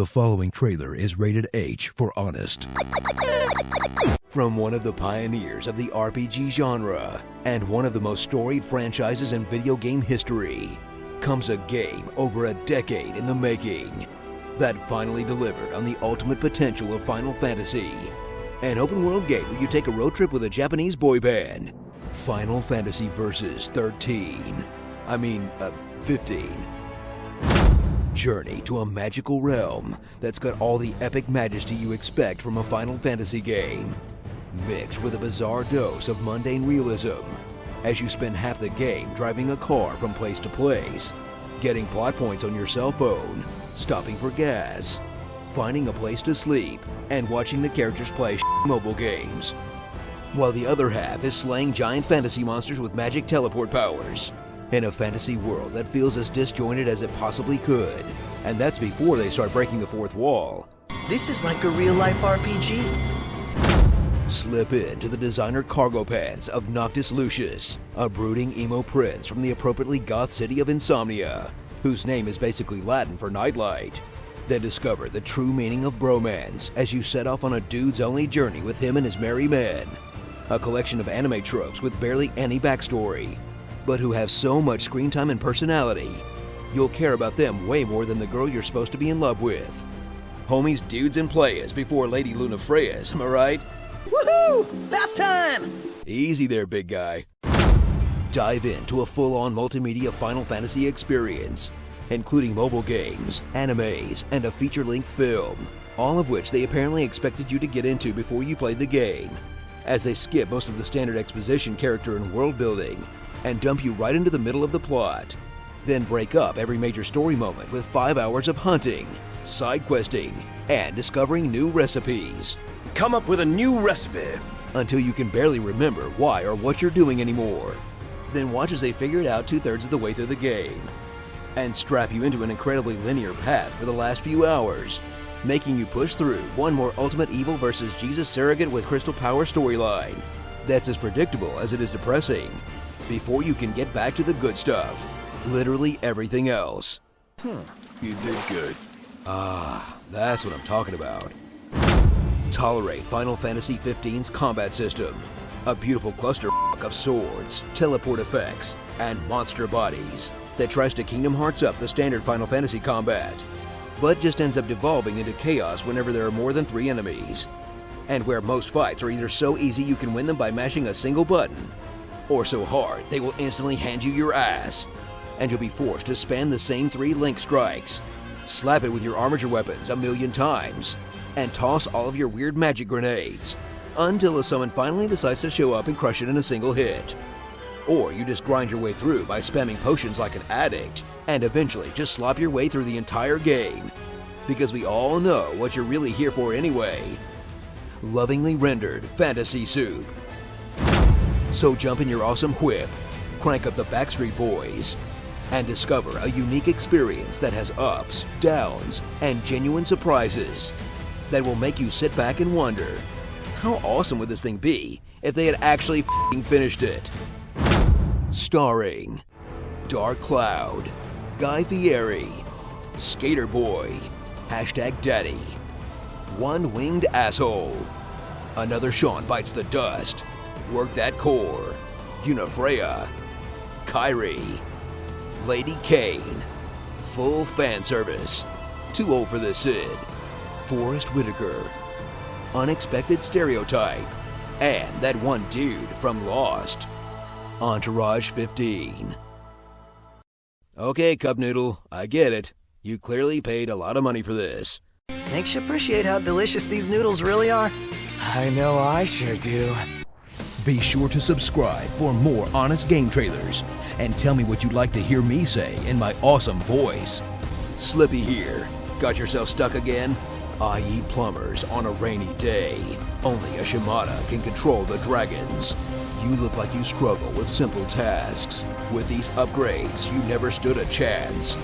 The following trailer is rated H for honest. From one of the pioneers of the RPG genre and one of the most storied franchises in video game history comes a game over a decade in the making that finally delivered on the ultimate potential of Final Fantasy. An open world game where you take a road trip with a Japanese boy band. Final Fantasy Versus 13. 15. Journey to a magical realm that's got all the epic majesty you expect from a Final Fantasy game, mixed with a bizarre dose of mundane realism as you spend half the game driving a car from place to place, getting plot points on your cell phone, stopping for gas, finding a place to sleep, and watching the characters play mobile games. While the other half is slaying giant fantasy monsters with magic teleport powers in a fantasy world that feels as disjointed as it possibly could. And that's before they start breaking the fourth wall. This is like a real-life RPG. Slip into the designer cargo pants of Noctis Lucius, a brooding emo prince from the appropriately goth city of Insomnia, whose name is basically Latin for nightlight. Then discover the true meaning of bromance as you set off on a dudes-only journey with him and his merry men. A collection of anime tropes with barely any backstory, but who have so much screen time and personality, you'll care about them way more than the girl you're supposed to be in love with. Homies, dudes, and players before Lady Luna Freyas, am I right? Woohoo! About time! Easy there, big guy. Dive into a full-on multimedia Final Fantasy experience, including mobile games, animes, and a feature-length film, all of which they apparently expected you to get into before you played the game, as they skip most of the standard exposition, character, and world building, and dump you right into the middle of the plot, then break up every major story moment with 5 hours of hunting, side questing, and discovering new recipes. Come up with a new recipe. Until you can barely remember why or what you're doing anymore. Then watch as they figure it out 2/3 of the way through the game, and strap you into an incredibly linear path for the last few hours, making you push through one more Ultimate Evil versus Jesus surrogate with crystal power storyline that's as predictable as it is depressing, before you can get back to the good stuff. Literally everything else. You did good. That's what I'm talking about. Tolerate Final Fantasy XV's combat system. A beautiful cluster of swords, teleport effects, and monster bodies that tries to Kingdom Hearts up the standard Final Fantasy combat, but just ends up devolving into chaos whenever there are more than 3 enemies, and where most fights are either so easy you can win them by mashing a single button, or so hard they will instantly hand you your ass, and you'll be forced to spam the same 3 link strikes, slap it with your armature weapons a million times, and toss all of your weird magic grenades, until a summon finally decides to show up and crush it in a single hit. Or you just grind your way through by spamming potions like an addict, and eventually just slop your way through the entire game, because we all know what you're really here for anyway. Lovingly rendered fantasy soup. So jump in your awesome whip, crank up the Backstreet Boys, and discover a unique experience that has ups, downs, and genuine surprises that will make you sit back and wonder, how awesome would this thing be if they had actually finished it? Starring Dark Cloud, Guy Fieri, Skater Boy, #Daddy, One Winged Asshole, Another Sean Bites the Dust, Work That Core, Unifreya, Kyrie, Lady Kane, Full Fan Service, Too Old for This Sid, Forrest Whitaker, Unexpected Stereotype, and that one dude from Lost. Entourage 15. Okay, Cup Noodle, I get it. You clearly paid a lot of money for this. Makes you appreciate how delicious these noodles really are. I know I sure do. Be sure to subscribe for more honest game trailers, and tell me what you'd like to hear me say in my awesome voice. Slippy here. Got yourself stuck again? I eat plumbers on a rainy day. Only a Shimada can control the dragons. You look like you struggle with simple tasks. With these upgrades, you never stood a chance.